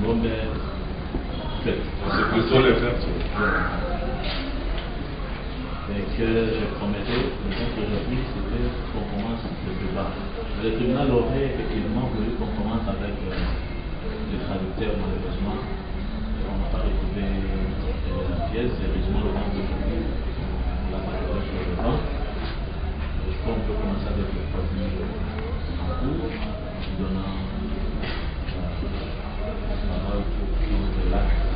bon, ben, faites. C'est plutôt les faire. Et que je promettais, donc aujourd'hui, c'était qu'on commence le débat. Le tribunal aurait effectivement voulu qu'on commence avec le traducteur, malheureusement. On n'a pas retrouvé la pièce, heureusement le temps d'aujourd'hui, on l'a pas sur le banc. Je crois qu'on peut commencer avec le produit en cours, donnant la parole pour l'acte.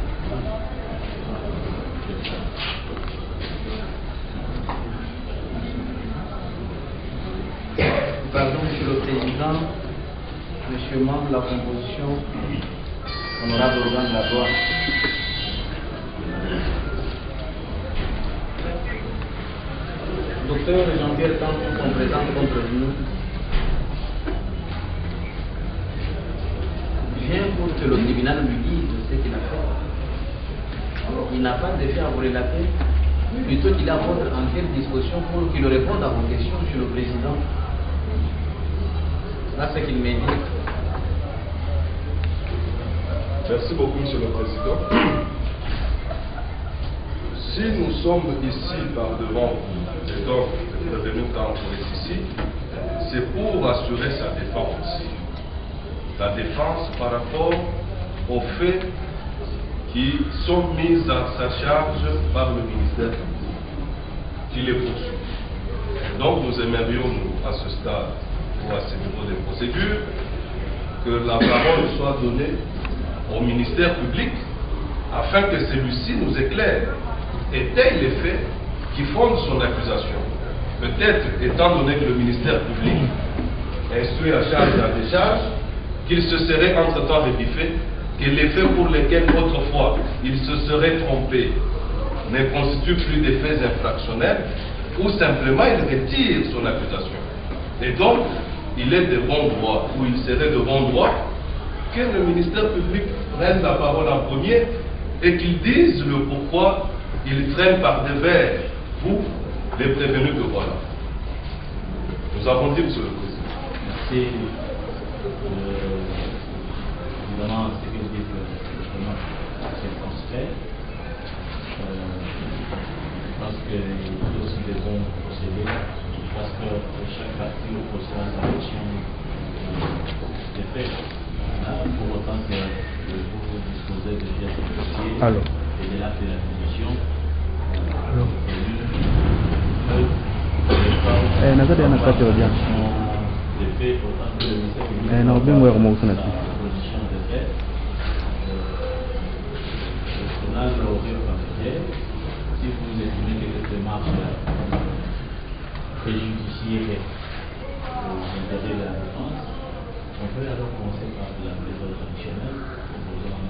Pardon, Monsieur le Président, Monsieur membre de la composition, honorable organe de la loi. Docteur Jean-Pierre Tanton, qu'on présente contre nous, vient pour que le tribunal lui dise ce qu'il a fait. Il n'a pas de fait à vous relater, plutôt qu'il apporte en quelle disposition pour qu'il réponde à vos questions, Monsieur le Président. Là, ce qu'il m'a dit. Merci beaucoup, Monsieur le Président. Si nous sommes ici par devant vous, et donc le prévenu est ici, c'est pour assurer sa défense. La défense par rapport aux faits qui sont mis à sa charge par le ministère qui les poursuit. Donc nous aimerions, nous, à ce stade, ou à ce niveau des procédures, que la parole soit donnée au ministère public afin que celui-ci nous éclaire et détaille les faits qui fondent son accusation. Peut-être, étant donné que le ministère public instruit à charge et à décharge, qu'il se serait entre-temps rebiffé que les faits pour lesquels autrefois il se serait trompé ne constituent plus des faits infractionnels, ou simplement il retire son accusation. Et donc, il est de bon droit, ou il serait de bon droit, que le ministère public prenne la parole en premier et qu'il dise le pourquoi il traîne par devers vous, les prévenus que voilà. Nous avons dit, Monsieur le Président. Merci. Évidemment, ce que dit le circonspect. Je pense qu'il y a aussi des bons procédés, parce que chaque partie procède à sa version des faits. Pour autant que vous disposez de pièces de dossier et de l'acte de la commission, des faits, autant que le ministère public la proposition de fait, le tribunal aurait considéré, si vous estimez que cette démarche préjudicierait l'intérêt de la défense, on peut alors commencer par la méthode traditionnelle proposant.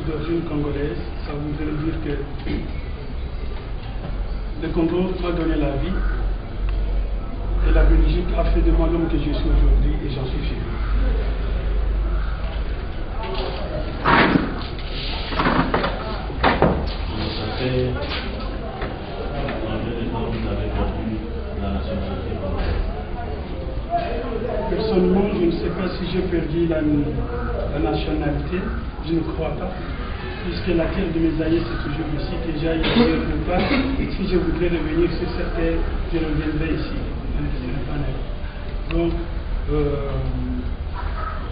D'origine congolaise, ça voudrait dire que le contrôle m'a donné la vie et la Belgique a fait de moi l'homme que je suis aujourd'hui et j'en suis fier. Ça fait combien de temps vous avez perdu la nationalité congolaise? Personnellement, je ne sais pas si j'ai perdu la nationalité. Je ne crois pas, puisque la terre de mes aïeux c'est toujours ici, que j'aille quelque part. Si je voudrais revenir sur cette terre, je reviendrai ici. Donc,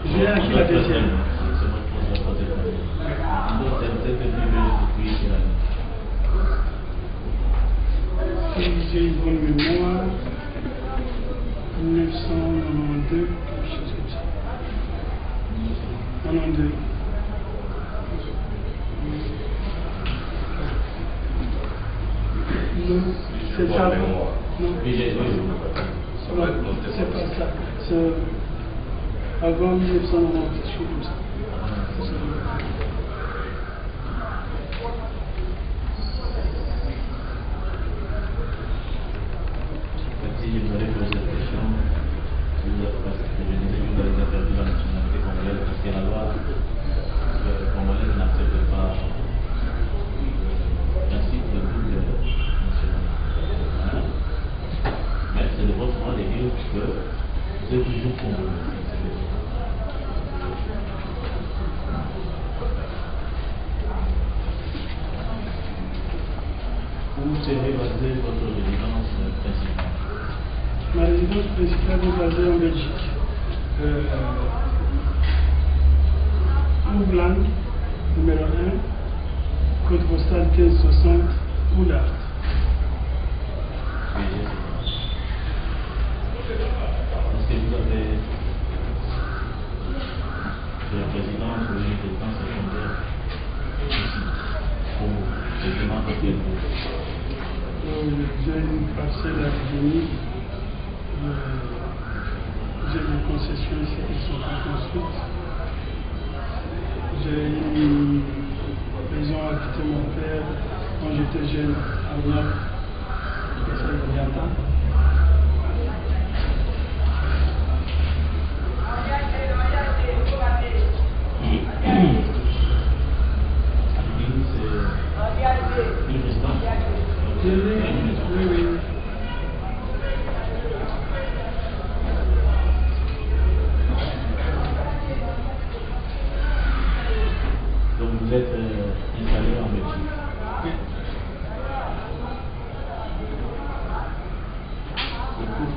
j'ai acquis la deuxième. Si j'ai une bonne mémoire, 1992, quelque chose comme ça. 92. C'est ça. mémoire. Non, Oui, j'ai Ça va être noté c'est comme pas ça. ça. C'est avant 1990, quelque chose comme ça. Si vous avez posé cette question, si vous avez, parce que je disais que vous avez perdu la nationalité congolaise parce que la loi congolaise n'accepte pas le principe de double nationalité. Hein? Mais c'est de votre droit de dire que vous êtes toujours congolais. Où serait basée votre résidence principale? Ma résidence principale est basée en Belgique. Ouvlan, numéro 1, code postal 1560, Oulart. Est-ce que vous avez de la présidence ou une résidence secondaire ici pour les demandes de J'ai une parcelle à Guinée. J'ai des concessions ici qui sont pas construites. J'ai une maison à quitter mon père quand j'étais jeune à Niort, à Saint-Briantin. c'est une résidence. Oui. Donc vous êtes installé en Belgique. Oui. Au cours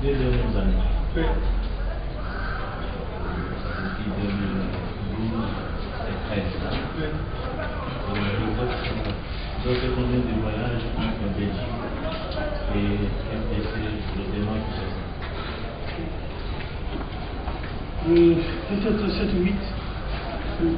des dernières années, Oui. depuis 2012 et 13, Oui. vous avez fait combien de voyages entre Belgique et MPC pour le démarrage du CESA? Peut-être 7 ou 8. Oui.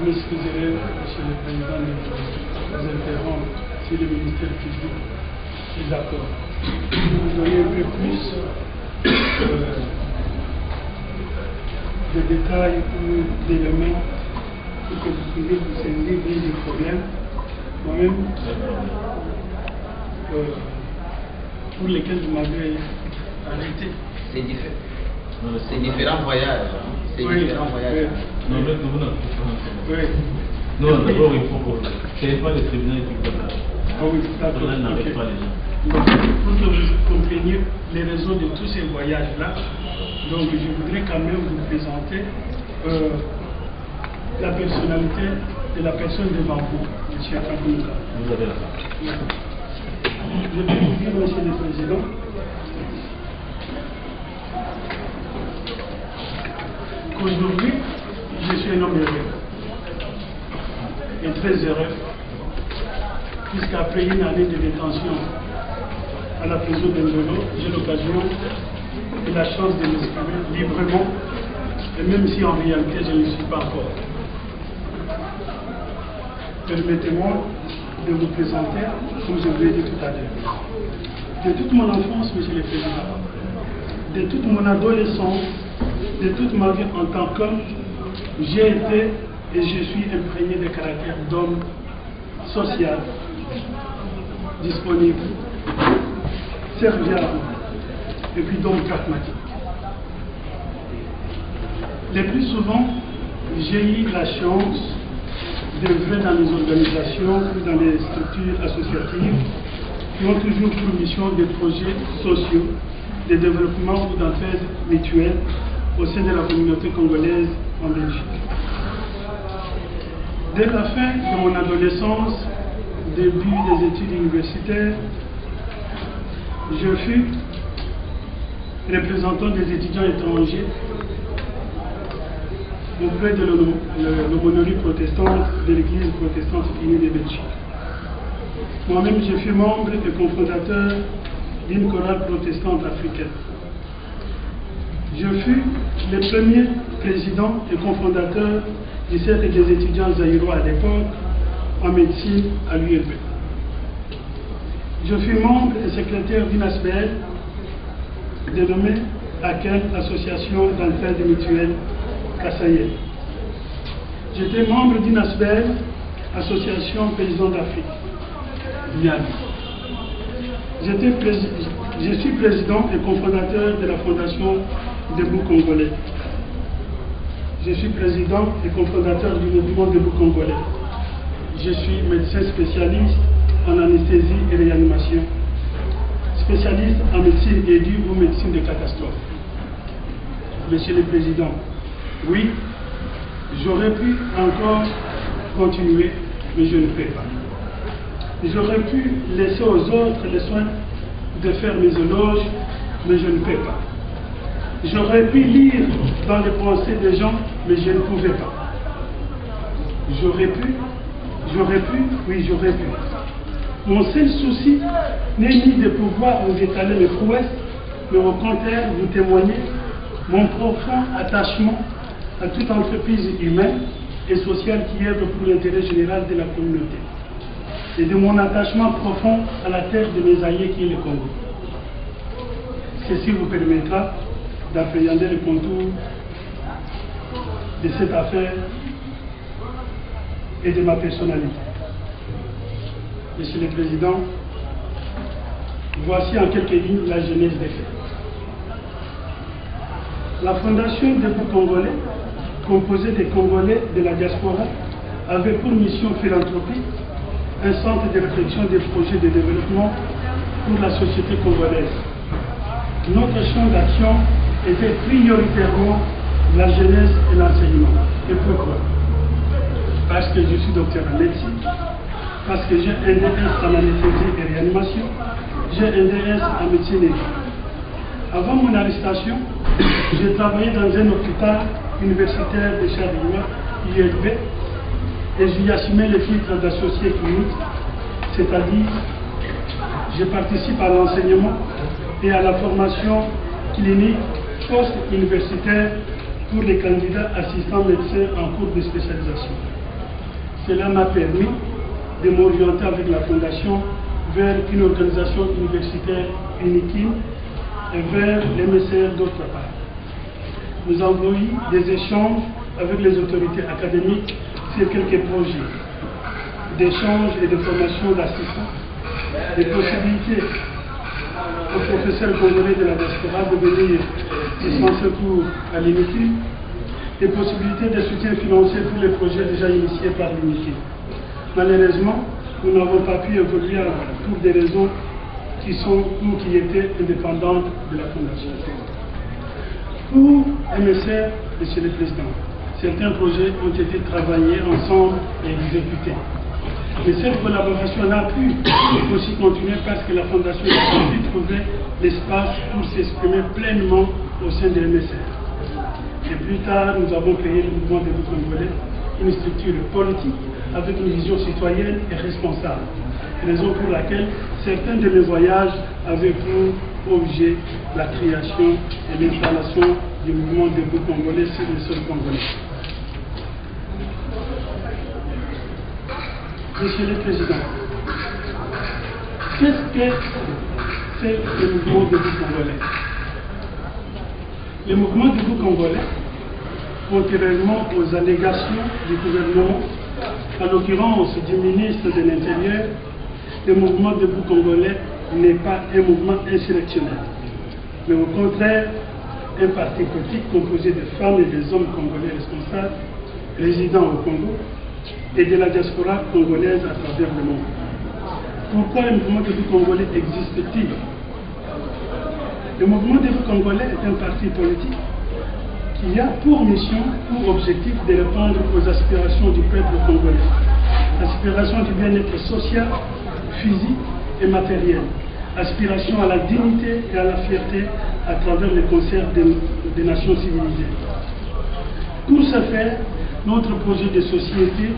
M'excuserez, Monsieur le Président, de vous interrompre si le ministère public est d'accord. Vous auriez un peu plus de détails ou d'éléments pour que vous puissiez vous saisir du problème. Moi-même, pour lesquels vous m'avez arrêté. C'est différents voyages. C'est Oui, différents voyages. Non, mais vous n'avez pas. Oui. Non, d'abord, il faut que. C'est pas le tribunal qui peut faire. Ah oui, Le d'accord. tribunal n'arrête Ok. pas les gens. Donc, pour que vous compreniez les raisons de tous ces voyages-là, donc je voudrais quand même vous présenter la personnalité de la personne devant vous, M. Kabouka. Vous avez la parole. Je peux vous dire, Monsieur le Président, qu'aujourd'hui, je suis un homme heureux et très heureux, puisqu'après une année de détention à la prison de Ndolo, j'ai l'occasion et la chance de m'exprimer librement, et même si en réalité je ne le suis pas encore. Permettez-moi de vous présenter, comme je vous l'ai dit tout à l'heure. De toute mon enfance, Monsieur le Président, de toute mon adolescence, de toute ma vie en tant qu'homme, j'ai été et je suis imprégné de caractère d'homme social, disponible, serviable et puis donc pragmatique. Le plus souvent, j'ai eu la chance d'œuvrer dans les organisations ou dans les structures associatives qui ont toujours pour mission des projets sociaux, de développement ou d'entraide mutuelle au sein de la communauté congolaise en Belgique. Dès la fin de mon adolescence, début des études universitaires, je fus représentant des étudiants étrangers auprès de l'aumônerie protestante de l'Église protestante unie de Belgique. Moi-même, je fus membre et cofondateur d'une chorale protestante africaine. Je fus le premier président et cofondateur du cercle des étudiants zaïrois à l'époque en médecine à l'ULB. Je fus membre et secrétaire d'une ASBL dénommée AKEL, Association d'entraide mutuelle Kassaïen. J'étais membre d'une ASBL, Association Paysans d'Afrique, Niami. Je suis président et cofondateur de la Fondation Debout Congolais. Je suis président et cofondateur du mouvement Debout Congolais. Je suis médecin spécialiste en anesthésie et réanimation, spécialiste en médecine aiguë ou médecine de catastrophe. Monsieur le Président, oui, j'aurais pu encore continuer, mais je ne peux pas. J'aurais pu laisser aux autres le soin de faire mes éloges, mais je ne peux pas. J'aurais pu lire dans les pensées des gens, mais je ne pouvais pas. J'aurais pu, oui, j'aurais pu. Mon seul souci n'est ni de pouvoir vous étaler mes prouesses, mais au contraire vous témoigner mon profond attachement à toute entreprise humaine et sociale qui œuvre pour l'intérêt général de la communauté, et de mon attachement profond à la terre de mes alliés qui est le Congo. Ceci vous permettra d'appréhender le contour de cette affaire et de ma personnalité. Monsieur le Président, voici en quelques lignes la genèse des faits. La Fondation Debout Congolais, composée des Congolais de la diaspora, avait pour mission philanthropique un centre de réflexion des projets de développement pour la société congolaise. Notre champ d'action était prioritairement la jeunesse et l'enseignement. Et pourquoi? Parce que je suis docteur en médecine, parce que j'ai un DS en anesthésie et réanimation, j'ai un DS en médecine aiguë. Avant mon arrestation, j'ai travaillé dans un hôpital universitaire de Charleroi, ILB, et j'y assumais le titre d'associé clinique, c'est-à-dire je participe à l'enseignement et à la formation clinique post-universitaire pour les candidats assistants médecins en cours de spécialisation. Cela m'a permis de m'orienter avec la Fondation vers une organisation universitaire unique et vers l'MSR d'autre part. Nous avons eu des échanges avec les autorités académiques sur quelques projets d'échange et de formation d'assistants, des possibilités aux professeurs congolais de la diaspora de venir dispenser cours à l'UNIKI, des possibilités de soutien financier pour les projets déjà initiés par l'UNIKI. Malheureusement, nous n'avons pas pu évoluer pour des raisons qui sont ou qui étaient indépendantes de la Fondation. Pour MSR, Monsieur le Président, certains projets ont été travaillés ensemble et exécutés. Mais cette collaboration n'a pu aussi continuer parce que la Fondation n'a pu trouver l'espace pour s'exprimer pleinement au sein de MSR. Et plus tard, nous avons créé le mouvement Debout Congolais, une structure politique avec une vision citoyenne et responsable. Raison pour laquelle certains de mes voyages avaient pour objet la création et l'installation du mouvement Debout Congolais sur le sol congolais. Monsieur le Président, qu'est-ce que c'est le mouvement Debout Congolais? Le mouvement Debout Congolais, contrairement aux allégations du gouvernement, en l'occurrence du ministre de l'Intérieur, le mouvement Debout Congolais n'est pas un mouvement insurrectionnel, mais au contraire, un parti politique composé de femmes et des hommes congolais responsables, résidant au Congo, et de la diaspora congolaise à travers le monde. Pourquoi le mouvement Debout Congolais existe-t-il? Le mouvement Debout Congolais est un parti politique qui a pour mission, pour objectif de répondre aux aspirations du peuple congolais. Aspiration du bien-être social, physique et matériel. Aspiration à la dignité et à la fierté à travers le concert des nations civilisées. Pour ce faire, notre projet de société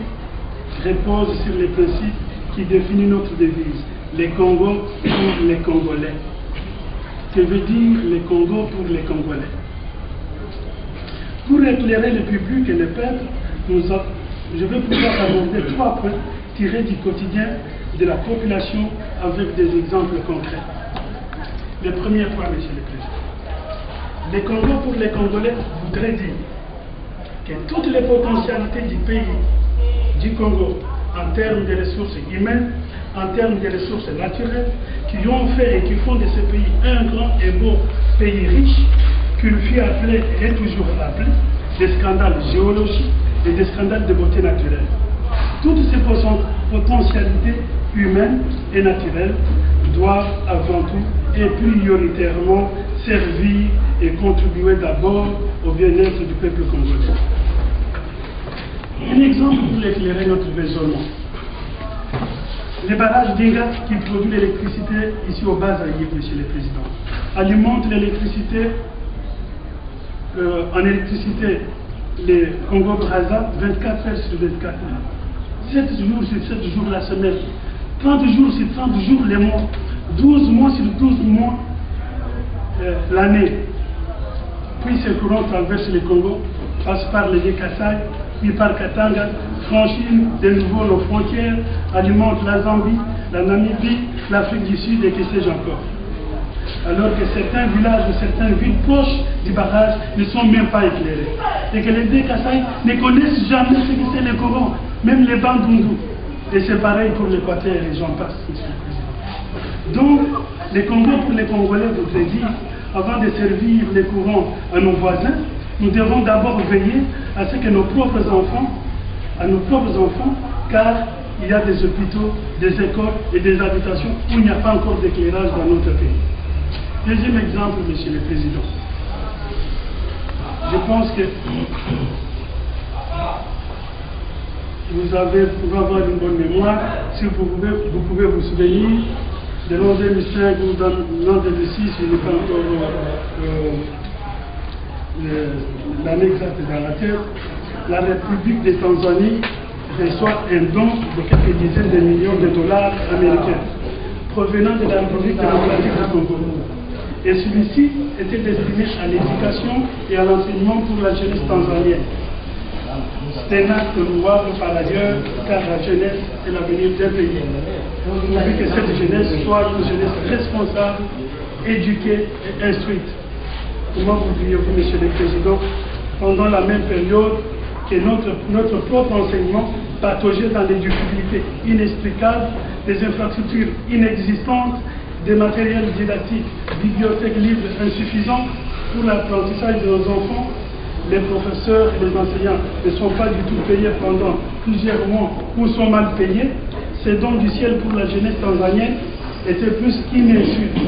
repose sur les principes qui définissent notre devise, les Congos pour les Congolais. Que veut dire les Congos pour les Congolais? Pour éclairer le public et le peuple, je vais pouvoir aborder 3 points tirés du quotidien de la population avec des exemples concrets. Le premier point, Monsieur le Président. Les Congos pour les Congolais voudrait dire que toutes les potentialités du pays, du Congo, en termes de ressources humaines, en termes de ressources naturelles, qui ont fait et qui font de ce pays un grand et beau pays riche, qu'il fut appelé et est toujours appelé des scandales géologiques et des scandales de beauté naturelle. Toutes ces potentialités humaines et naturelles doivent avant tout et prioritairement servir et contribuer d'abord au bien-être du peuple congolais. Un exemple pour éclairer notre raisonnement. Les barrages d'Inga qui produisent l'électricité ici au Bas-Zaïre, Monsieur le Président, alimentent l'électricité en électricité les Congo-Brazza 24 heures sur 24 heures. 7 jours sur 7 jours la semaine, 30 jours sur 30 jours les mois, 12 mois sur 12 mois l'année. Puis ce courant traverse le Congo, passe par les Kassai, puis par Katanga, franchit de nouveau nos frontières, alimente la Zambie, la Namibie, l'Afrique du Sud et que sais-je encore. Alors que certains villages ou certaines villes proches du barrage ne sont même pas éclairés. Et que les Kassai ne connaissent jamais ce que c'est le courant, même les Bandundu. Et c'est pareil pour l'Équateur et j'en passe, Monsieur le Président. Donc, les Congos pour les Congolais voudraient dire, avant de servir les courants à nos voisins, nous devons d'abord veiller à ce que nos propres enfants, car il y a des hôpitaux, des écoles et des habitations où il n'y a pas encore d'éclairage dans notre pays. Deuxième exemple, Monsieur le Président. Je pense que vous pouvez avoir une bonne mémoire, si vous pouvez vous souvenir de l'an 2005 ou dans l'an 2006, je n'ai pas encore l'année exacte dans la tête, la République de Tanzanie reçoit un don de quelques dizaines de millions de dollars américains provenant de la République démocratique du Congo. Et celui-ci était destiné à l'éducation et à l'enseignement pour la jeunesse tanzanienne. C'est un acte louable par ailleurs, car la jeunesse est l'avenir d'un pays. Pourvu que cette jeunesse soit une jeunesse responsable, éduquée et instruite. Comment voudriez-vous, Monsieur le Président, pendant la même période que notre propre enseignement pataugeait dans des difficultés inexplicables, des infrastructures inexistantes, des matériels didactiques, bibliothèques libres insuffisants pour l'apprentissage de nos enfants, les professeurs et les enseignants ne sont pas du tout payés pendant plusieurs mois ou sont mal payés, ces dons du ciel pour la jeunesse tanzanienne étaient plus qu'une insulte.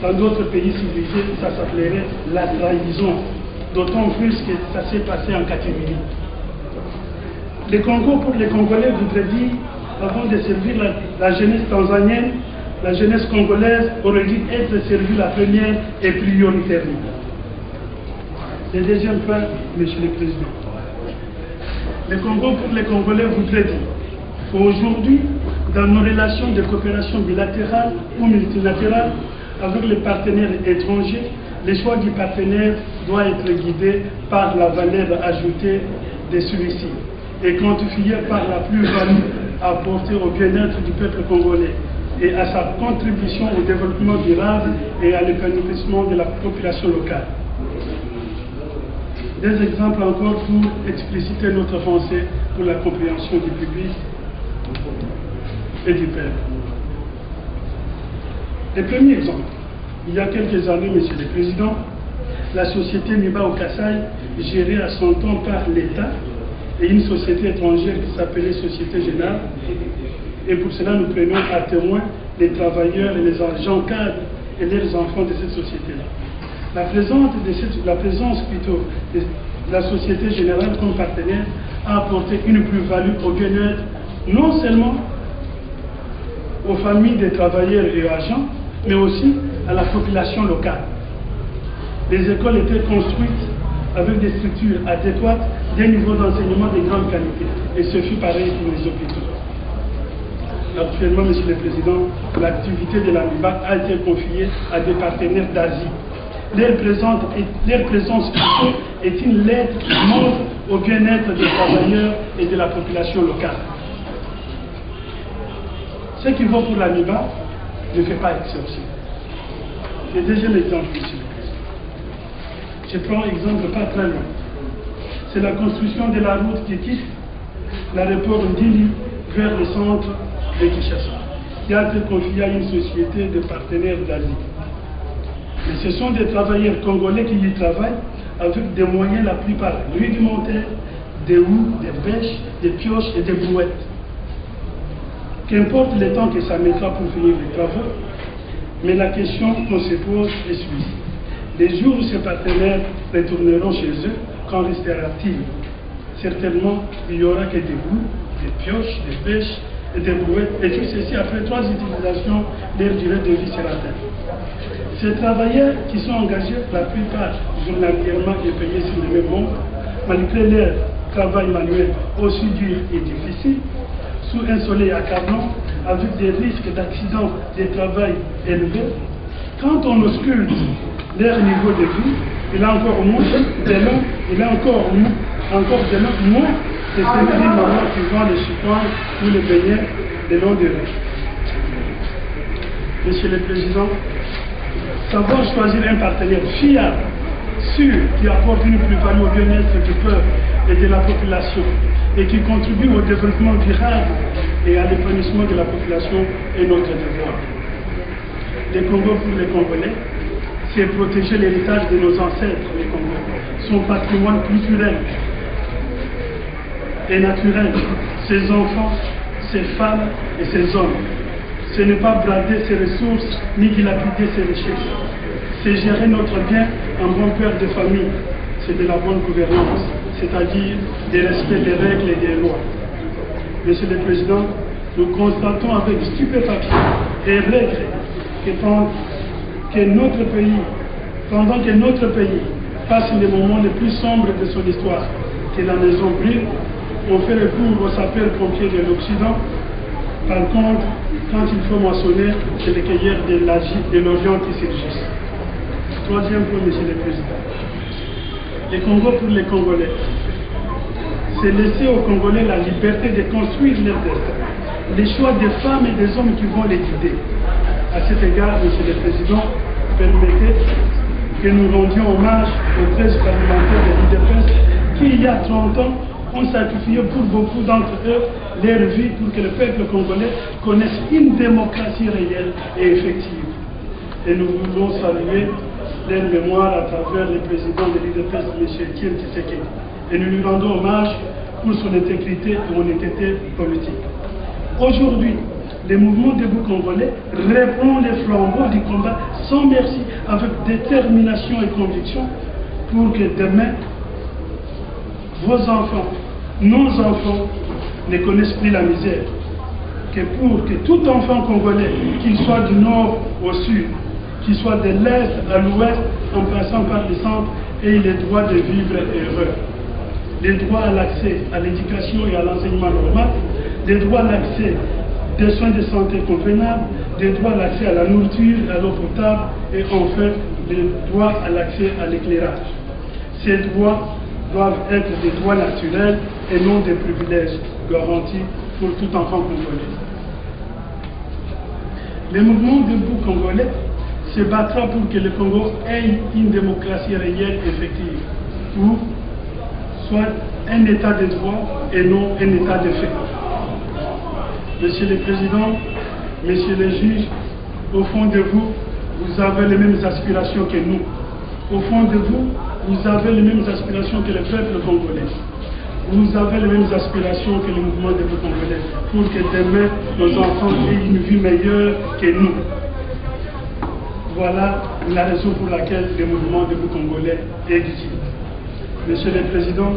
Dans d'autres pays civilisés, ça s'appellerait la trahison, d'autant plus que ça s'est passé en catégorie. Les Congo pour les Congolais voudraient dire, avant de servir la jeunesse tanzanienne, la jeunesse congolaise aurait dû être servie la première et prioritairement. Le deuxième point, Monsieur le Président. Le Congo pour les Congolais voudrait dire qu'aujourd'hui, dans nos relations de coopération bilatérale ou multilatérale avec les partenaires étrangers, le choix du partenaire doit être guidé par la valeur ajoutée de celui-ci et quantifié par la plus-value apportée au bien-être du peuple congolais et à sa contribution au développement durable et à l'épanouissement de la population locale. Des exemples encore pour expliciter notre pensée pour la compréhension du public et du peuple. Le premier exemple, il y a quelques années, Monsieur le Président, la société Miba au Kassai, gérée à son temps par l'État, et une société étrangère qui s'appelait Société Générale. Et pour cela, nous prenons à témoin les travailleurs et les agents cadres et leurs enfants de cette société-là. La présence plutôt de la Société Générale comme partenaire a apporté une plus-value au bien-être, non seulement aux familles des travailleurs et aux agents, mais aussi à la population locale. Les écoles étaient construites avec des structures adéquates, des niveaux d'enseignement de grande qualité. Et ce fut pareil pour les hôpitaux. Actuellement, Monsieur le Président, l'activité de l'AMIBAC a été confiée à des partenaires d'Asie. Leur présence est une lettre qui montre au bien-être des travailleurs et de la population locale. Ce qui vaut pour l'AMIBAC ne fait pas exception. Le deuxième exemple, Monsieur le Président. Je prends un exemple pas très long. C'est la construction de la route qui quitte l'aéroport Ndili vers le centre de Kinshasa, qui a été confiée à une société de partenaires d'Asie. Mais ce sont des travailleurs congolais qui y travaillent avec des moyens la plupart rudimentaires, des houes, des bêches, des pioches et des brouettes. Qu'importe le temps que ça mettra pour finir les travaux, mais la question qu'on se pose est suivie. Les jours où ces partenaires retourneront chez eux, qu'en restera-t-il? Certainement, il n'y aura que des houes, des pioches, des bêches et des brouettes, et tout ceci après 3 utilisations, leur durée de vie sera atteinte. Ces travailleurs qui sont engagés, la plupart journalièrement et payés sur le même monde, malgré leur travail manuel aussi dur et difficile, sous un soleil accablant, avec des risques d'accidents de travail élevés, quand on ausculte leur niveau de vie, il a encore moins de ces mamans qui vont les chiffons ou les baigner de longue durée. Monsieur le Président, savoir choisir un partenaire fiable, sûr, qui apporte une plus-value au bien-être du peuple et de la population et qui contribue au développement durable et à l'épanouissement de la population est notre devoir. Le Congo pour les Congolais, c'est protéger l'héritage de nos ancêtres, les Congolais, son patrimoine culturel et naturel, ses enfants, ses femmes et ses hommes. Ce n'est pas brader ses ressources ni dilapider ses richesses. C'est gérer notre bien en bon père de famille. C'est de la bonne gouvernance, c'est-à-dire du respect des règles et des lois. Monsieur le Président, nous constatons avec stupéfaction et regret que pendant que notre pays passe les moments les plus sombres de son histoire, que la maison brûle, on fait recours aux sapeurs-pompiers de l'Occident. Par contre, quand il faut moissonner, c'est les cueilleurs de l'Orient qui surgissent. Troisième point, Monsieur le Président. Le Congo pour les Congolais. C'est laisser aux Congolais la liberté de construire leur destin. Les choix des femmes et des hommes qui vont les guider. À cet égard, Monsieur le Président, permettez que nous rendions hommage aux 13 parlementaires de l'UDPS qui, il y a 30 ans, ont sacrifié pour beaucoup d'entre eux leur vie pour que le peuple congolais connaisse une démocratie réelle et effective. Et nous voulons saluer leur mémoire à travers le président de l'UDPS, M. Etienne Tshisekedi. Et nous lui rendons hommage pour son intégrité et honnêteté politique. Aujourd'hui, le mouvement debout congolais reprend les flambeaux du combat sans merci, avec détermination et conviction, pour que demain, vos enfants, nos enfants, ne connaissent plus la misère. Que pour que tout enfant congolais, qu'il soit du nord au sud, qu'il soit de l'est à l'ouest, en passant par le centre, ait le droit de vivre heureux. Les droits à l'accès à l'éducation et à l'enseignement normal, les droits à l'accès des soins de santé convenables, des droits à l'accès à la nourriture, à l'eau potable, et enfin, les droits à l'accès à l'éclairage. Ces droits doivent être des droits naturels et non des privilèges garantis pour tout enfant congolais. Le mouvement debout congolais se battra pour que le Congo ait une démocratie réelle et effective, ou soit un état de droit et non un état de fait. Monsieur le Président, Messieurs les juges, au fond de vous, vous avez les mêmes aspirations que nous. Au fond de vous, vous avez les mêmes aspirations que le peuple congolais. Vous avez les mêmes aspirations que le mouvement debout congolais, pour que demain, nos enfants aient une vie meilleure que nous. Voilà la raison pour laquelle le mouvement debout congolais existe. Monsieur le Président,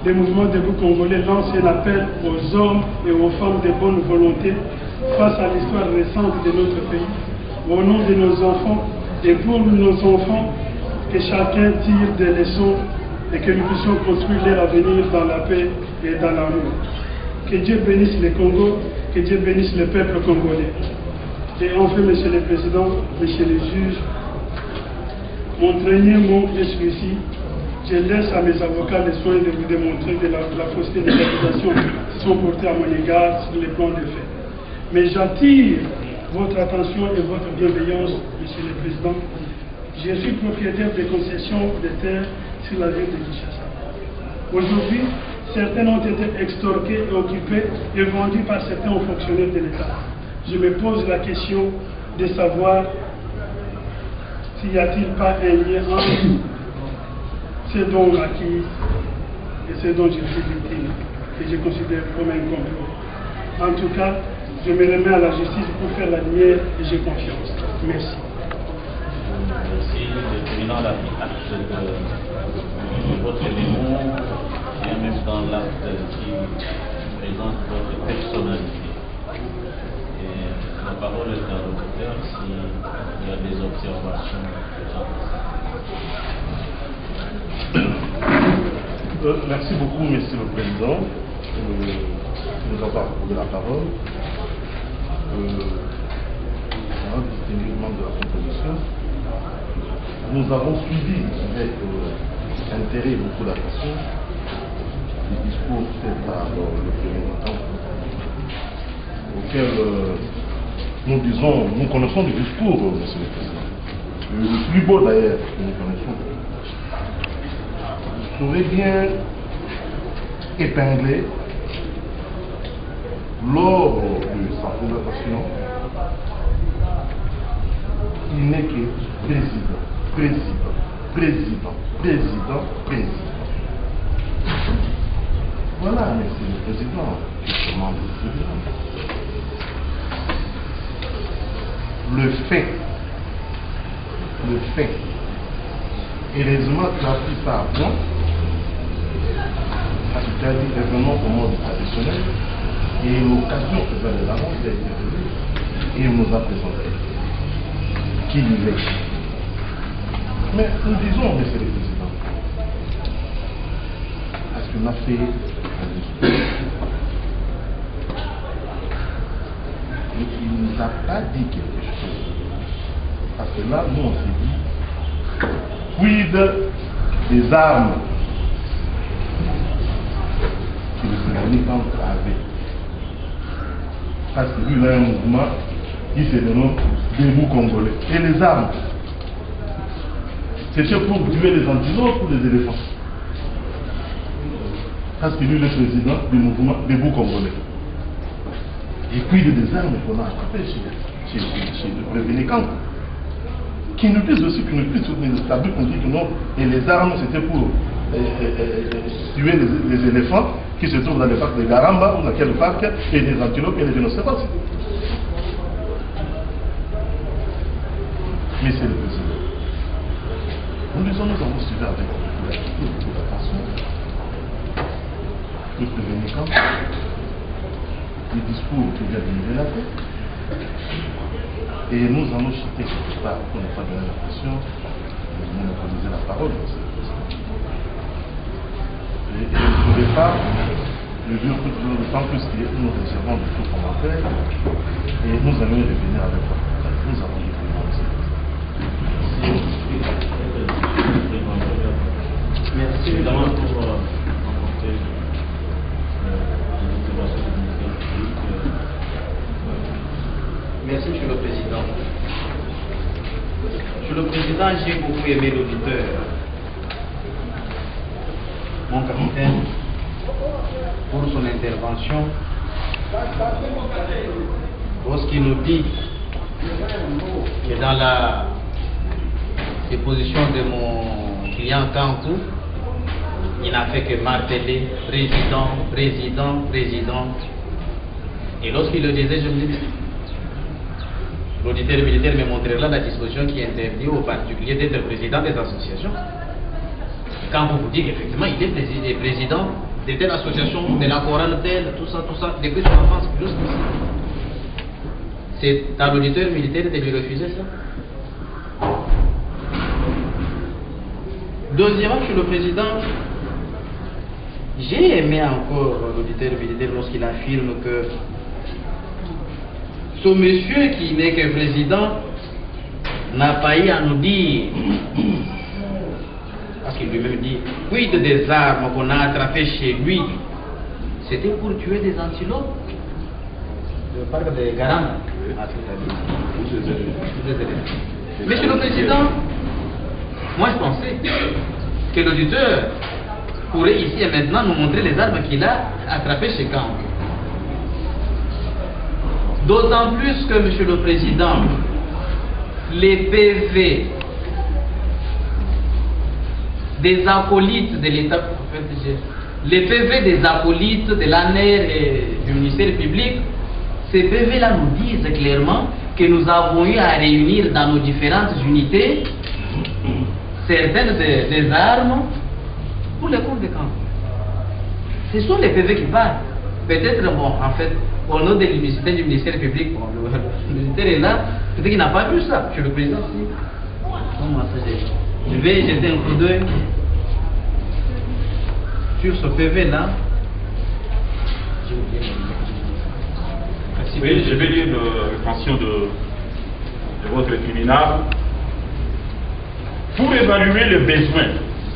le mouvement debout congolais lance un appel aux hommes et aux femmes de bonne volonté face à l'histoire récente de notre pays, au nom de nos enfants et pour nos enfants, que chacun tire des leçons et que nous puissions construire leur avenir dans la paix et dans l'amour. Que Dieu bénisse le Congo, que Dieu bénisse le peuple congolais. Et enfin, Monsieur le Président, Monsieur le juge, mon dernier mot est celui-ci. Je laisse à mes avocats le soin de vous démontrer que la fausseté des accusations sont portées à mon égard sur les plans de fait. Mais j'attire votre attention et votre bienveillance, Monsieur le Président. Je suis propriétaire de concessions de terres sur la ville de Kinshasa. Aujourd'hui, certaines ont été extorquées et occupées et vendues par certains hauts fonctionnaires de l'État. Je me pose la question de savoir s'il n'y a-t-il pas un lien entre ce dont acquis et ce dont je suis victime, que je considère comme un complot. En tout cas, je me remets à la justice pour faire la lumière et j'ai confiance. Merci. Merci. Le tribunal a pris acte de votre mémoire et en même temps l'acte qui présente votre personnalité. Et la parole est à l'auditeur s'il y a des observations. Merci beaucoup, Monsieur le Président, de nous avoir accordé la parole. Distingué membre de la composition, nous avons suivi avec intérêt beaucoup d'attention les discours faits par le Président auquel nous connaissons le discours, Monsieur le Président. Le plus beau d'ailleurs que nous connaissons. Vous saurez bien épingler lors de sa présentation, il n'est que président. Voilà, Monsieur le Président, justement le président. Le fait, heureusement tu as pris ça à point, parce que tu as dit événement au monde traditionnel, et l'occasion que vous avez d'avance a été venue, et il nous a présenté qui il est. Mais nous disons, Monsieur le Président, parce qu'on a fait un discours, et il ne nous a pas dit quelque chose. Parce que là, nous, on s'est dit, quid des armes que le Président avait. Parce que lui, il a un mouvement qui se dénomme Debout Congolais. Et les armes, c'était pour tuer les antilopes ou les éléphants. Parce que lui, le président du mouvement Debout Congolais. Et puis des armes qu'on a attrapées chez le prévenu Kankou. Qui nous disent aussi que nous puissions soutenir les tabous qu'on dit que non, et les armes c'était pour tuer les éléphants qui se trouvent dans les parcs de Garamba ou dans quel parc, et les antilopes et les rhinocéros. Mais c'est le président. Nous avons suivi avec beaucoup d'attention le prévenu Kankou, les discours qui viennent de nous relater. Et nous allons chuter quelque part pour ne pas donner l'impression de monopoliser la parole. Et je ne pourrais pas le dire d'autant plus que nous réservons de tout commentaire et nous allons y revenir avec vous. Nous allons y revenir aussi. Merci évidemment pour remporter l'observation du ministère public. Merci, Monsieur le Président. Monsieur le Président, j'ai beaucoup aimé l'auditeur, mon capitaine, pour son intervention, lorsqu'il nous dit que dans la déposition de mon client Kankou, il n'a fait que marteler président. Et lorsqu'il le disait, je me dis, l'auditeur militaire me montrera la disposition qui interdit aux particuliers d'être président des associations. Et quand vous dites qu'effectivement il est président de telle association, de la chorale telle, tout ça, depuis son enfance, jusqu'ici. C'est à l'auditeur militaire de lui refuser ça. Deuxièmement, monsieur le président, j'ai aimé encore l'auditeur militaire lorsqu'il affirme que ce monsieur qui n'est que président n'a pas eu à nous dire, parce qu'il lui-même dit, quid des armes qu'on a attrapées chez lui, c'était pour tuer des antilopes. Je parle de Garand. Monsieur le Président, moi je pensais que l'auditeur pourrait ici et maintenant nous montrer les armes qu'il a attrapées chez Camp. D'autant plus que, Monsieur le Président, les PV des acolytes de l'État, les PV des acolytes de l'ANER et du ministère public, ces PV-là nous disent clairement que nous avons eu à réunir dans nos différentes unités certaines des armes pour les comptes de camp. Ce sont les PV qui parlent. Peut-être, bon, en fait, au nom de l'unicité du ministère public, bon, le ministère est là, peut-être qu'il n'a pas vu ça, Monsieur le Président. Je vais jeter un coup d'œil sur ce PV-là. Oui, je vais lire l'extension de votre tribunal. Pour évaluer le besoin,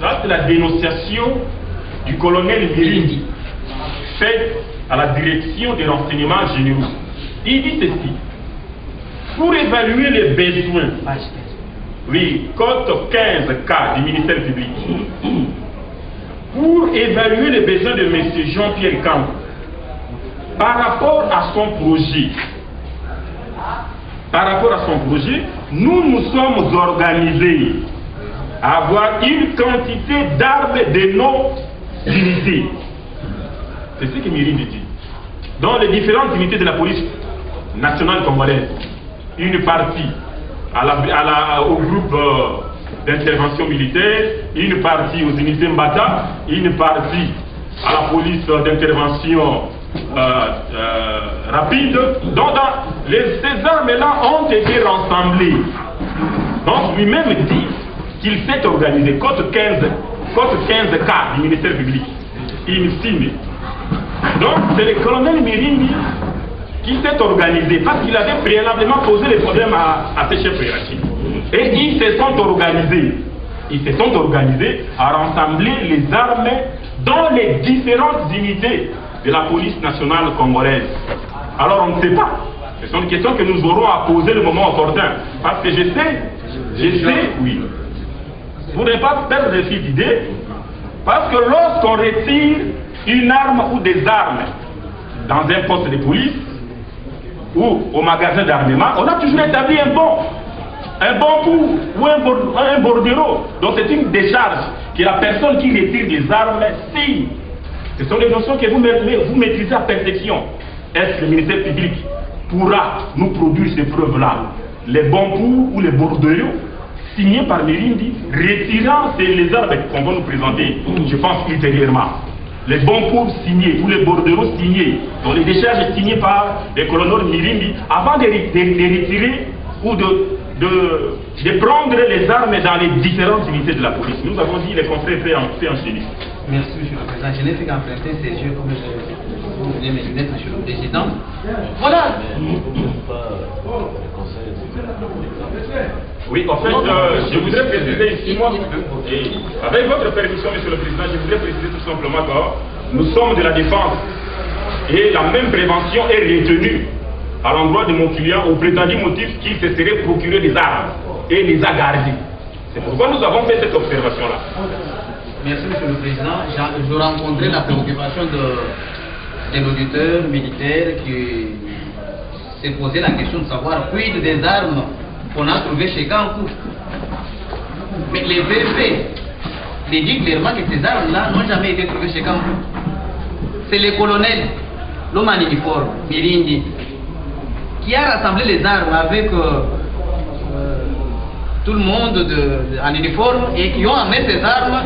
ça c'est la dénonciation du colonel Mirindi, faite à la direction des renseignements généraux. Il dit ceci: pour évaluer les besoins, oui, code 15K du ministère public, pour évaluer les besoins de M. Jean-Pierre Camp, par rapport à son projet, nous nous sommes organisés à avoir une quantité d'armes de nos unités. C'est ce que Mirindi dit. Dans les différentes unités de la police nationale congolaise, une partie au groupe d'intervention militaire, une partie aux unités Mbata, une partie à la police d'intervention rapide. Donc ces armes-là ont été rassemblées. Donc lui-même dit qu'il s'est organisé, code 15K du ministère public, in fine. Donc c'est le colonel Mirindi qui s'est organisé parce qu'il avait préalablement posé les problèmes à ses chefs hiérarchiques. Et ils se sont organisés à rassembler les armes dans les différentes unités de la police nationale congolaise. Alors on ne sait pas. Ce sont des questions que nous aurons à poser le moment opportun. Parce que je sais, oui. Vous n'avez pas perdre de fil d'idée. Parce que lorsqu'on retire une arme ou des armes dans un poste de police ou au magasin d'armement, on a toujours établi un bon coup ou un bordereau. Donc c'est une décharge que la personne qui retire des armes signe. Ce sont des notions que vous maîtrisez à perfection. Est-ce que le ministère public pourra nous produire ces preuves-là? Les bons coups ou les bordereaux signés par Mirindi, retirant les armes qu'on va nous présenter, je pense ultérieurement. Les bons coups signés ou les bordereaux signés, dont les décharges signées par les colonels Mirindi, avant de retirer ou de prendre les armes dans les différentes unités de la police. Nous avons dit les confrères fait enchaîner. Merci, Monsieur le Président. Je n'ai fait qu'emprunter ces yeux comme vous venez me dire, Monsieur le Président. Voilà. Oui, en fait, je voudrais préciser ici, moi, avec votre permission, Monsieur le Président, je voudrais préciser tout simplement que nous sommes de la défense et la même prévention est retenue à l'endroit de mon client au prétendu motif qu'il se serait procuré des armes et les a gardées. C'est pourquoi nous avons fait cette observation-là. Merci, Monsieur le Président. Je rencontrais la préoccupation de l'auditeur militaire qui s'est posé la question de savoir quid des armes qu'on a trouvées chez Kankou. Mais les PV disent clairement que ces armes-là n'ont jamais été trouvées chez Kankou. C'est les colonels, l'homme en uniforme, Mirindi, qui a rassemblé les armes avec tout le monde en uniforme et qui ont amené ces armes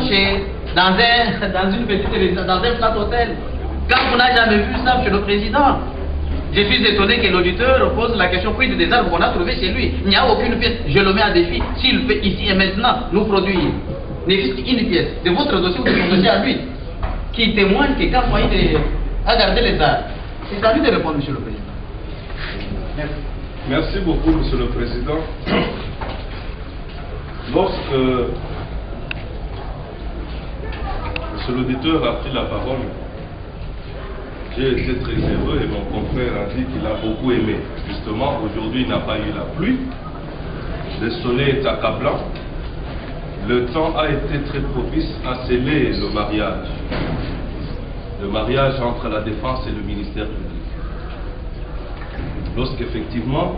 dans une petite résidence, dans un flat hôtel. Quand on n'a jamais vu ça, Monsieur le Président, je suis étonné que l'auditeur pose la question quid des armes qu'on a trouvées chez lui. Il n'y a aucune pièce. Je le mets à défi. S'il peut ici et maintenant nous produire ne fût qu'une pièce de votre dossier ou de son dossier à lui, qui témoigne que quand il a gardé les armes, c'est à lui de répondre, Monsieur le Président. Merci. Merci beaucoup, Monsieur le Président. Lorsque Monsieur l'auditeur a pris la parole, j'ai été très heureux et mon confrère a dit qu'il a beaucoup aimé. Justement, aujourd'hui, il n'a pas eu la pluie. Le soleil est accablant. Le temps a été très propice à sceller le mariage. Le mariage entre la Défense et le ministère public. Lorsqu'effectivement,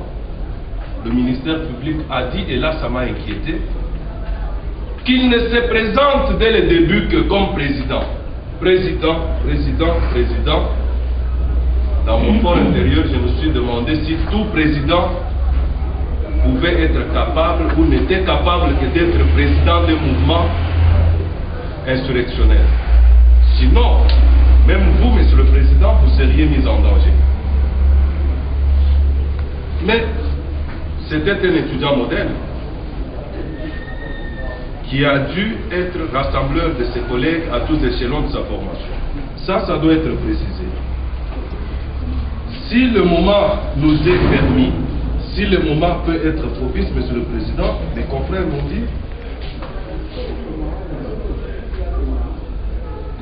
le ministère public a dit, et là ça m'a inquiété, qu'il ne se présente dès le début que comme président. Président. Dans mon fort intérieur, je me suis demandé si tout président pouvait être capable ou n'était capable que d'être président d'un mouvement insurrectionnel. Sinon, même vous, Monsieur le Président, vous seriez mis en danger. Mais c'était un étudiant modèle qui a dû être rassembleur de ses collègues à tous échelons de sa formation. Ça doit être précisé. Si le moment nous est permis, si le moment peut être propice, Monsieur le Président, mes confrères m'ont dit,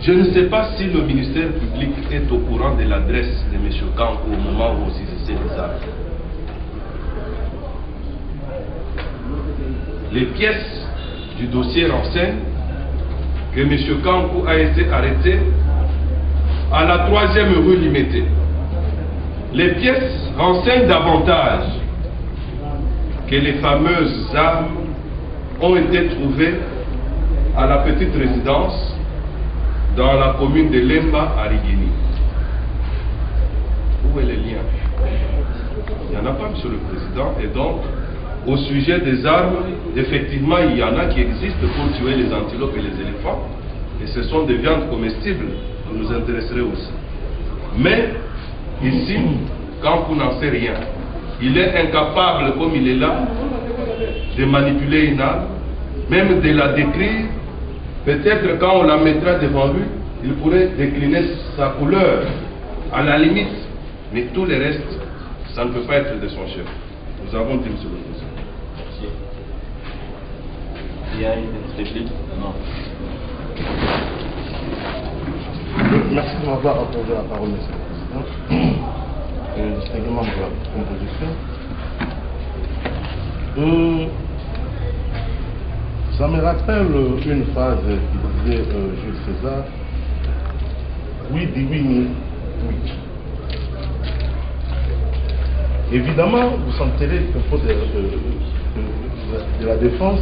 je ne sais pas si le ministère public est au courant de l'adresse de M. Kankou au moment où on saisissait les armes. Les pièces du dossier renseignent que M. Kankou a été arrêté à la 3e rue Limété. Les pièces renseignent davantage que les fameuses armes ont été trouvées à la petite résidence dans la commune de Lemba à Rigini. Où est le lien? Il n'y en a pas, Monsieur le Président, et donc, au sujet des armes, effectivement, il y en a qui existent pour tuer les antilopes et les éléphants, et ce sont des viandes comestibles qui nous intéresseraient aussi. Mais, ici, quand on n'en sait rien, il est incapable, comme il est là, de manipuler une arme, même de la décrire. Peut-être quand on la mettra devant lui, il pourrait décliner sa couleur, à la limite, mais tout le reste, ça ne peut pas être de son chef. Nous avons dit, Monsieur le Président. Merci. Il y a une réplique? Non. Merci de m'avoir accordé la parole, Monsieur le Président. Distingué membre de la composition. Ça me rappelle une phrase qui disait Jules César, oui, dit oui, mais oui. Évidemment, vous sentirez qu'au propos de la défense,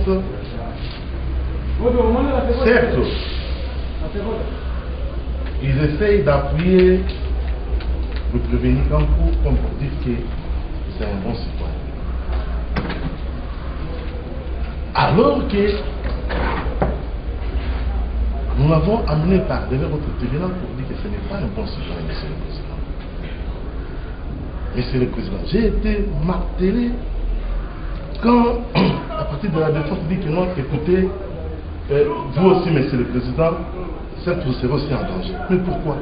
certes, ils essayent d'appuyer le prévenu Kankou comme pour dire que c'est un bon citoyen. Alors que nous l'avons amené par devant votre tribunal pour dire que ce n'est pas un bon citoyen, Monsieur le Président. Monsieur le Président, j'ai été martelé quand, à partir de la défense, dit que non, écoutez, vous aussi, Monsieur le Président, certes, vous serez aussi en danger. Mais pourquoi?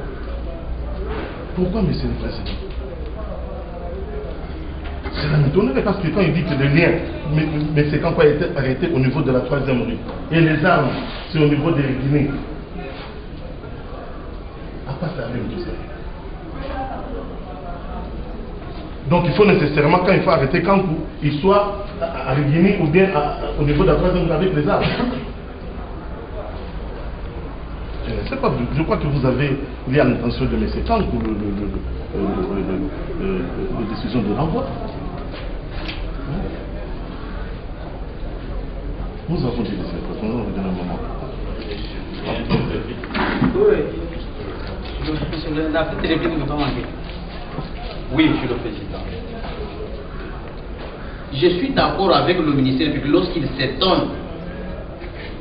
Pourquoi, Monsieur le Président? Cela m'étonnerait parce que quand il dit que le lien, mais c'est quand il a été arrêté au niveau de la 3e rue. Et les armes, c'est au niveau des Guinées. À quoi ça arrive tout ça? Donc il faut nécessairement, quand il faut arrêter Kankou, il soit à Guinée ou bien au niveau de la 3e rue avec les armes. Je ne sais pas, je crois que vous avez lié à l'intention de M. Kankou la décision de renvoi. Nous avons dit que nous avons donné un moment. Oui, la petite réplique ne peut pas manquer. Oui, Monsieur le Président. je suis d'accord avec le ministère public lorsqu'il s'étonne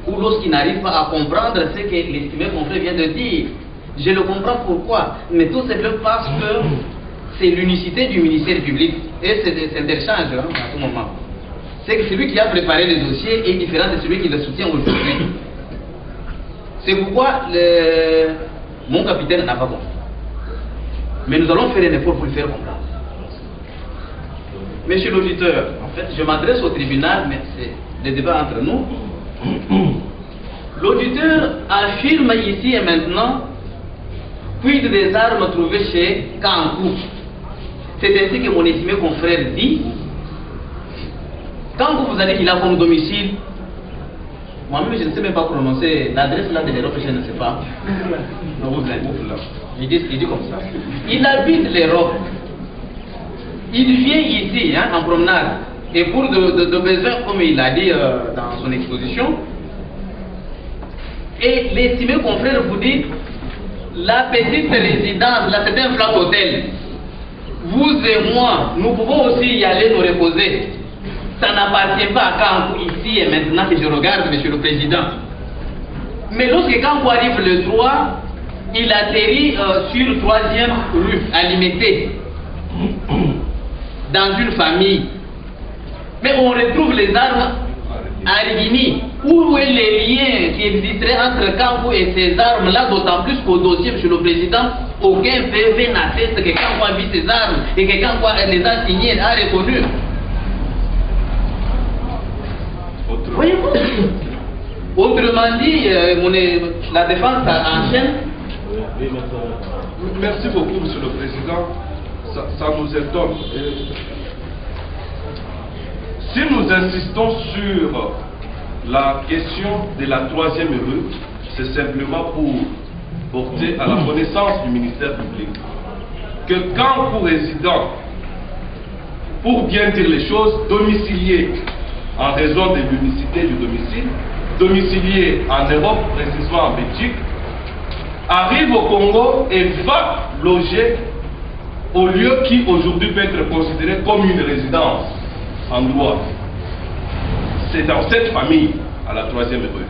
ou lorsqu'il n'arrive pas à comprendre ce que l'estimé confrère vient de dire. Je le comprends pourquoi, mais tout simplement parce que c'est l'unicité du ministère public et c'est interchange à tout moment. C'est que celui qui a préparé le dossier est différent de celui qui le soutient aujourd'hui. C'est pourquoi mon capitaine n'a pas compris. Mais nous allons faire un effort pour lui faire comprendre. Monsieur l'auditeur, en fait, je m'adresse au tribunal, mais c'est le débat entre nous. L'auditeur affirme ici et maintenant quid des armes trouvées chez Kankou. C'est ainsi que mon estimé confrère dit. Quand vous allez qu'il a comme domicile, moi-même je ne sais même pas prononcer l'adresse là de l'Europe, je ne sais pas. Il dit comme ça. Il habite l'Europe. Il vient ici en promenade. Et pour de besoins, comme il a dit dans son exposition, et l'estimé confrère vous dit, la petite résidence, là c'est un flat hôtel. Vous et moi, nous pouvons aussi y aller nous reposer. Ça n'appartient pas à Kankou ici et maintenant que je regarde, Monsieur le Président. Mais lorsque Kankou arrive le 3, il atterrit sur 3e rue, à Limité, dans une famille. Mais on retrouve les armes à Rigini. Où est les liens qui existeraient entre Kankou et ces armes-là, d'autant plus qu'au dossier, Monsieur le Président, aucun PV n'atteste que Kankou a vu ces armes et que Kankou les a signées, a reconnu. Voyez-vous? Autrement dit, la défense enchaîne. Merci beaucoup, Monsieur le Président. Ça nous étonne. Si nous insistons sur la question de la 3e rue, c'est simplement pour porter à la connaissance du ministère public que Kankou résident, pour bien dire les choses, domicilié en raison de l'unicité du domicile, domicilié en Europe, précisément en Belgique, arrive au Congo et va loger au lieu qui aujourd'hui peut être considéré comme une résidence en droit. C'est dans cette famille, à la 3e rue.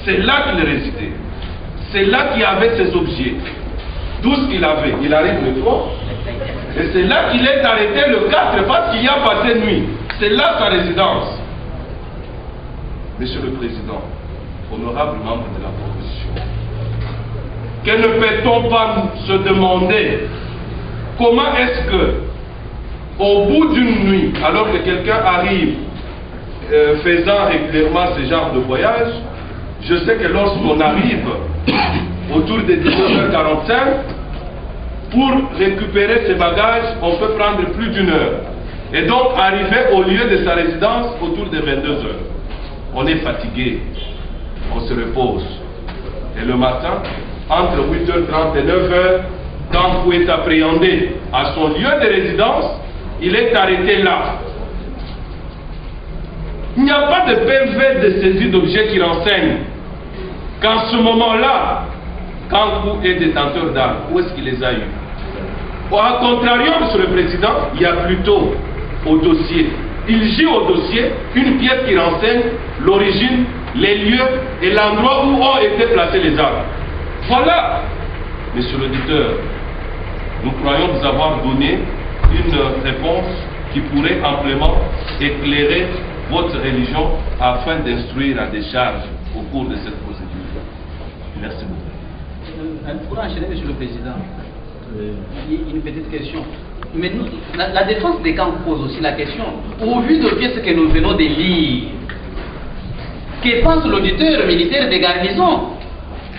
C'est là qu'il résidait. C'est là qu'il avait ses objets. Tout ce qu'il avait. Il arrive le 3. Et c'est là qu'il est arrêté le 4 parce qu'il y a passé nuit. C'est là sa résidence. Monsieur le Président, honorable membre de la proposition, que ne peut-on pas se demander comment est-ce que, au bout d'une nuit, alors que quelqu'un arrive faisant régulièrement ce genre de voyage, je sais que lorsqu'on arrive autour de 19h45, pour récupérer ses bagages, on peut prendre plus d'1 heure. Et donc arriver au lieu de sa résidence autour de 22h. On est fatigué, on se repose. Et le matin, entre 8h30 et 9h, quand vous êtes appréhendé à son lieu de résidence, il est arrêté là. Il n'y a pas de PV de saisie d'objets qui renseigne qu'en ce moment-là, Kankou est détenteur d'armes. Où est-ce qu'il les a eus? Au contrario, Monsieur le Président, il y a plutôt au dossier. Il gît au dossier une pièce qui renseigne l'origine, les lieux et l'endroit où ont été placées les armes. Voilà, Monsieur l'auditeur, nous croyons vous avoir donné une réponse qui pourrait amplement éclairer votre religion afin d'instruire à des charges au cours de cette procédure. Merci beaucoup. Pour enchaîner, Monsieur le Président, une petite question. Mais nous, la défense des camps pose aussi la question. Au vu de pièces que nous venons de lire, que pense l'auditeur militaire des garnisons?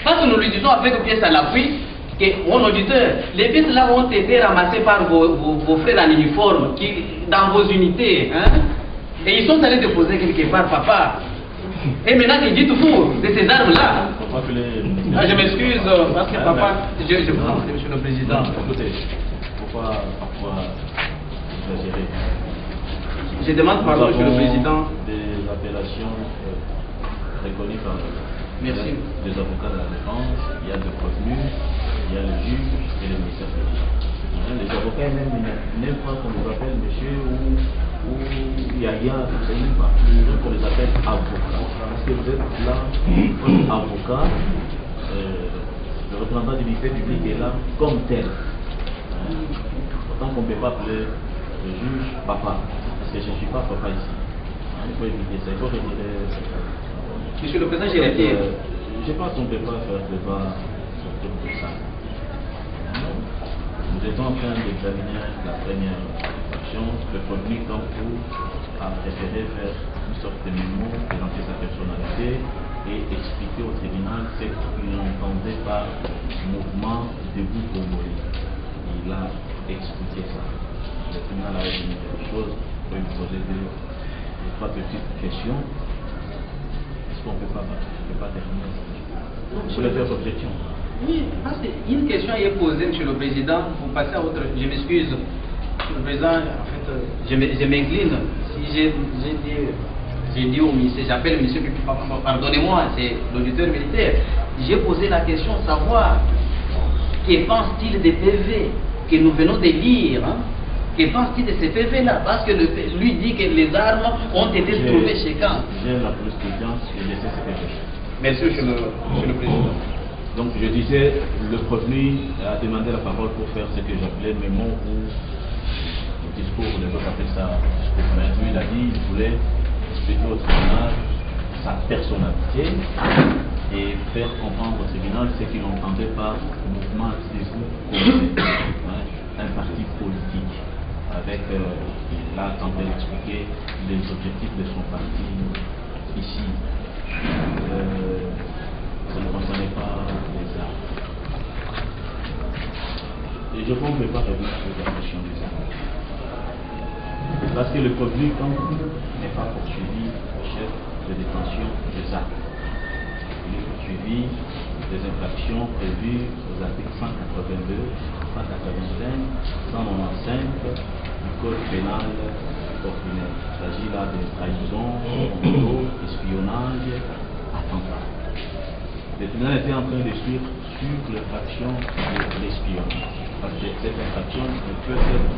Parce que nous lui disons avec pièces à l'appui que, mon auditeur, les pièces là ont été ramassées par vos frères en uniforme, dans vos unités, hein? Et ils sont allés déposer quelque part, papa. Et maintenant qu'ils disent tout de ces armes-là. Je m'excuse, parce que papa, je vous en prie, Monsieur le Président. Écoutez, pourquoi exagérer? Je demande pardon, Monsieur le Président. Des appellations reconnues par Merci. Les avocats de la défense, il y a le prévenu, il y a le juge et le ministère public. Les avocats n'aiment pas qu'on nous appelle monsieur ou ou Yaya, je ne sais même pas. Donc on les appelle avocats. Parce que vous êtes là comme avocat, le représentant du ministère public est là comme tel. Pourtant qu'on ne peut pas appeler le juge papa, parce que je ne suis pas papa ici. Il faut éviter ça, il faut retirer. Monsieur le Président, j'ai été. Je pense qu'on ne peut pas faire débat sur tout ça. Nous étions en train d'examiner la première action. Le premier Kankou a préféré faire une sorte de mémo, présenter sa personnalité et expliquer au tribunal ce qu'il entendait par mouvement debout congolais. Il a expliqué ça. Le tribunal a retenu quelque chose. Vous pouvez me poser trois petites questions. Est-ce qu'on ne peut pas terminer ça? Vous voulez faire objection? Oui, parce qu'une question est posée, Monsieur le Président. Vous passez à autre. Je m'excuse, Monsieur le Président. En fait, je m'incline. Si j'ai dit au ministère, j'appelle le ministère, pardonnez-moi, c'est l'auditeur militaire. J'ai posé la question de savoir que pense-t-il des PV que nous venons de lire, hein? Que pense-t-il de ces PV-là? Parce que lui dit que les armes ont été trouvées chez Kant. J'ai la jurisprudence et je sais ce que je fais. Merci, Monsieur le Président. Donc je disais, le prévenu a demandé la parole pour faire ce que j'appelais mémo ou le discours, les autres appellent ça discours. Mais lui, il a dit qu'il voulait expliquer au tribunal sa personnalité et faire comprendre au tribunal ce qu'il entendait par mouvement debout commun, un parti politique. Avec, là, quand elle expliquait les objectifs de son parti ici. Ça ne concernait pas les armes. Et je pense que je ne vais pas revenir sur la question des armes. Parce que le prévenu, quand n'est pas poursuivi au chef de détention des armes, il est poursuivi des infractions prévues aux articles 182, 185, 195 du Code pénal ordinaire. Il s'agit là de trahison, complot, espionnage, attentat. Le tribunal était en train de suivre sur l'infraction de l'espionnage. Parce que cette infraction ne peut être,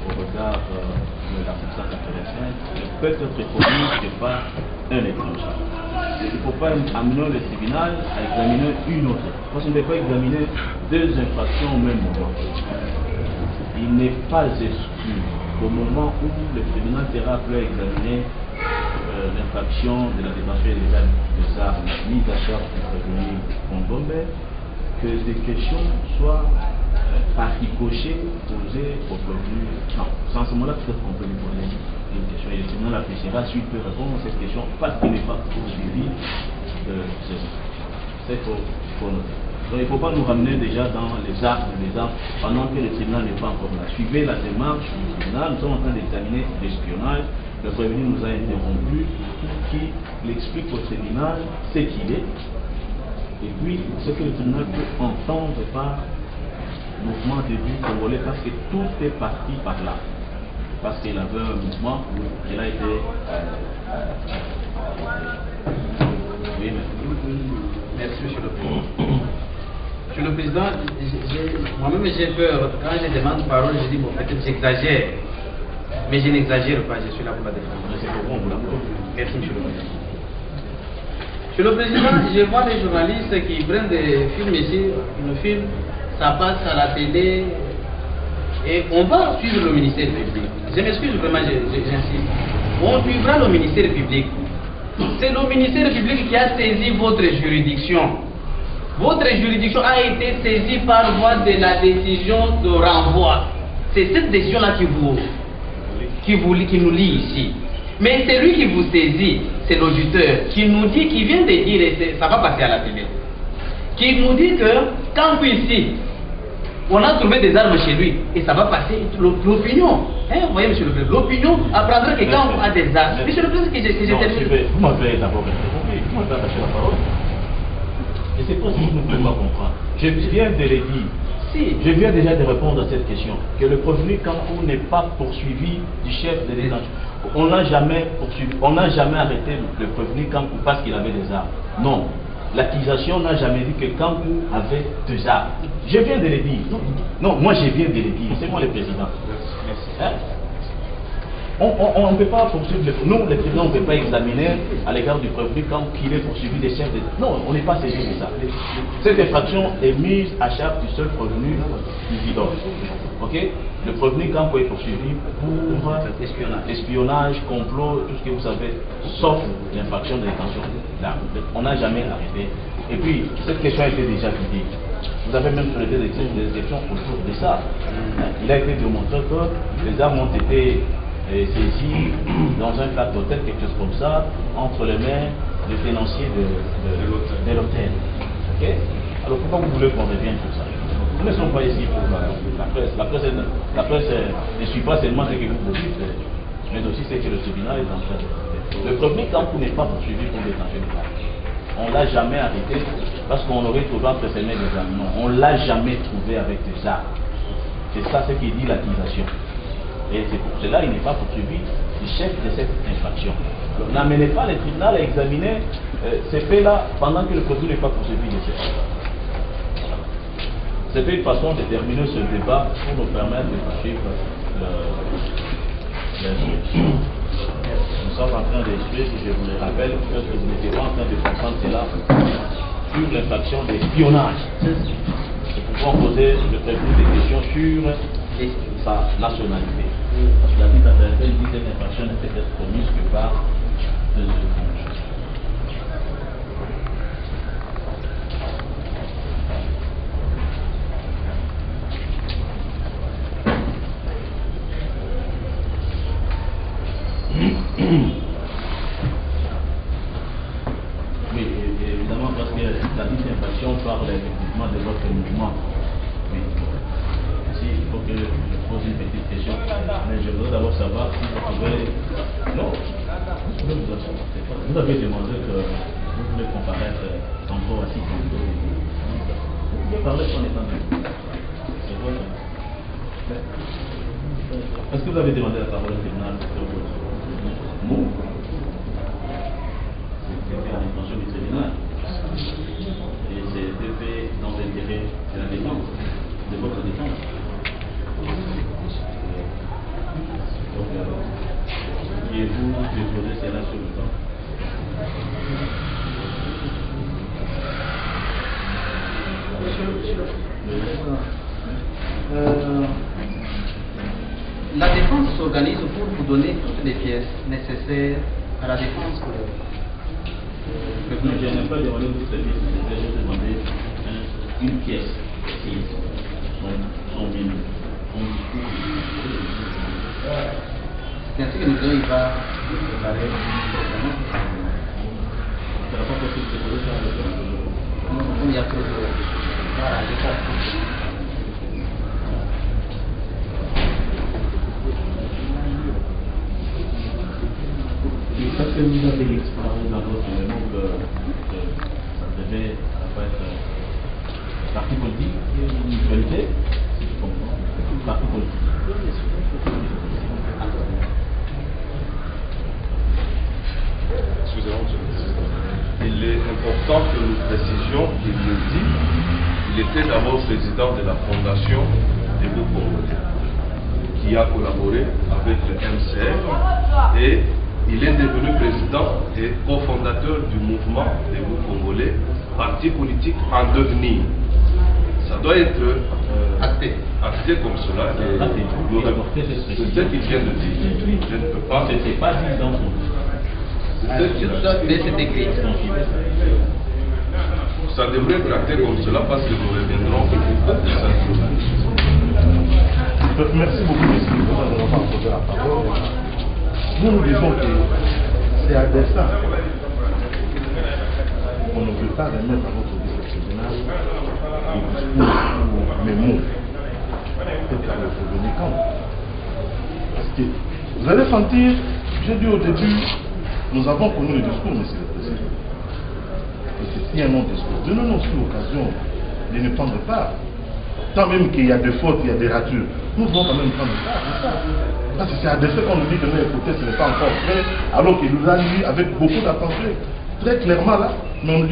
au regard de l'article 185, ne peut être commise que par un étranger. Il ne faut pas amener le tribunal à examiner une autre. Parce qu'on ne peut pas examiner deux infractions au même moment. Il n'est pas exclu qu'au moment où le tribunal sera appelé à examiner l'infraction de la détention illégale des armes mise à charge du prévenu Ngombe, que des questions soient par ricochet posées au prévenu. Non, sans ce moment-là, peut-être qu'on peut lui poser une question et le tribunal appréciera s'il peut répondre à cette question parce qu'il n'est pas poursuivi de c'est qu'il faut noter. Donc il ne faut pas nous ramener déjà dans les armes pendant que le tribunal n'est pas encore là. Suivez la démarche du tribunal, nous sommes en train d'examiner l'espionnage. Le prévenu nous a interrompu pour qu'il explique au tribunal ce qu'il est et puis ce que le tribunal peut entendre par mouvement début congolais parce que tout est parti par là. Parce qu'il avait un mouvement où il a été... Oui, merci, Monsieur le Président. Monsieur le Président, moi-même j'ai peur. Quand je demande parole, je dis, bon, peut-être j'exagère. Mais je n'exagère pas, je suis là pour la défendre. Merci, Monsieur le Président. Monsieur le Président, je vois des journalistes qui prennent des films ici, le film, ça passe à la télé, et on va suivre le ministère public. Je m'excuse vraiment, j'insiste. On suivra le ministère public. C'est le ministère public qui a saisi votre juridiction. Votre juridiction a été saisie par voie de la décision de renvoi. C'est cette décision-là qui nous lie ici. Mais c'est lui qui vous saisit, c'est l'auditeur, qui nous dit, qui vient de dire, et ça va passer à la télé, qui nous dit que quand ici, on a trouvé des armes chez lui, et ça va passer, l'opinion, hein, vous voyez, Monsieur le Président, l'opinion apprendra que quand on a des armes, Monsieur le Président, que j'ai terminé. Vous m'avez d'abord interrompu, vous m'avez attaché la parole. Et c'est pas ce que vous ne pouvez pas comprendre. Je viens de le dire. Si. Je viens déjà de répondre à cette question, que le prévenu Kankou n'est pas poursuivi du chef de détention. On n'a jamais poursuivi, on n'a jamais arrêté le prévenu Kankou parce qu'il avait des armes. Non. L'accusation n'a jamais dit que Kankou avait des armes. Je viens de le dire. Non, moi je viens de le dire. C'est moi le président. Merci. Hein? On ne peut pas poursuivre, nous les tribunaux, on ne peut pas examiner à l'égard du prévenu quand il est poursuivi des chefs de... Non, on n'est pas saisi de ça. Cette infraction est mise à charge du seul prévenu du videur. Ok? Le prévenu quand il est poursuivi pour espionnage, complot, tout ce que vous savez, sauf l'infraction de détention. Là, on n'a jamais arrêté. Et puis, cette question a été déjà vidée. Vous avez même traité des exceptions autour de ça. Il a été démontré que les armes ont été saisies dans un cadre d'hôtel, quelque chose comme ça, entre les mains du tenancier de l'hôtel. Okay? Alors pourquoi vous voulez qu'on revienne sur ça? Nous ne sommes pas ici pour la presse. La presse ne suit pas seulement ce que vous dites, mais aussi ce que le tribunal est en train de faire. Le premier camp n'est pas poursuivi pour détention de l'arme. On ne l'a jamais arrêté parce qu'on aurait trouvé entre ses mains des armes. Non, on ne l'a jamais trouvé avec des armes. C'est ça ce qui dit l'accusation. Et c'est pour cela qu'il n'est pas poursuivi du chef de cette infraction. N'amenez pas le tribunal à examiner ces faits-là pendant que le prévenu n'est pas poursuivi de ces faits. C'était une façon de terminer ce débat pour nous permettre de poursuivre l'instruction. Nous sommes en train d'instruire, je vous le rappelle, que vous n'étiez pas en train de comprendre cela sur l'infraction d'espionnage. Nous pouvons poser le prévenu des questions sur sa nationalité. Parce que la vie d'adversaire dit que cette infraction ne peut être commise que par deux étrangers. Oui, évidemment, parce que la distinction parle effectivement de votre mouvement. Oui. Ici, il faut que je pose une petite question. Mais je voudrais d'abord savoir si vous pouvez. Non, vous avez demandé que vous voulez comparaître tantôt à 6 tantôt. Vous pouvez parler en étant de. C'est votre. Est-ce que vous avez demandé la parole au tribunal sur votre mot? C'était à l'intention du tribunal. Et c'était fait dans l'intérêt de la défense, de votre défense. Donc, pourriez-vous déposer cela sur le temps? La défense s'organise pour vous donner toutes les pièces nécessaires à la défense. Je n'ai pas demandé toutes les pièces nécessaires, j'ai demandé une pièce. Son menu. C'est ainsi que nous allons y va préparer. Ça n'a pas possible de poser ça avec le. Non, il y a trop de. Voilà, Parce que vous avez exploré dans votre élément que ça devait être parti politique, une mutualité, si je comprends, parti politique. Excusez-moi, monsieur le Président. Il est important que nous précisions qu'il le dit. Il était d'abord président de la Fondation des Bou-Congolais, qui a collaboré avec le MCR et il est devenu président et cofondateur du mouvement des Bou-Congolais, parti politique en devenir. Ça doit être acté comme cela. C'est ce qu'il vient de dire. Je ne peux pas. C'était pas dit dans son. Mais c'est écrit. Ça devrait être acté comme cela parce que nous reviendrons sur ça. Merci beaucoup, monsieur. Nous allons pas poser la parole. Nous disons que c'est à dessein. On ne veut pas remettre à votre tribunal les discours ou mes mots. Peut-être à votre venir quand. Parce que vous allez sentir, j'ai dit au début, nous avons connu le discours, monsieur le Président. Et c'est un non-discours. Donnons-nous aussi l'occasion de ne prendre part. Tant même qu'il y a des fautes, il y a des ratures, nous devons quand même prendre part de ça. Parce que c'est à des faits qu'on nous dit que non, écoutez, ce n'est pas encore fait, alors qu'il nous a dit avec beaucoup d'attention, très clairement là, mais on nous dit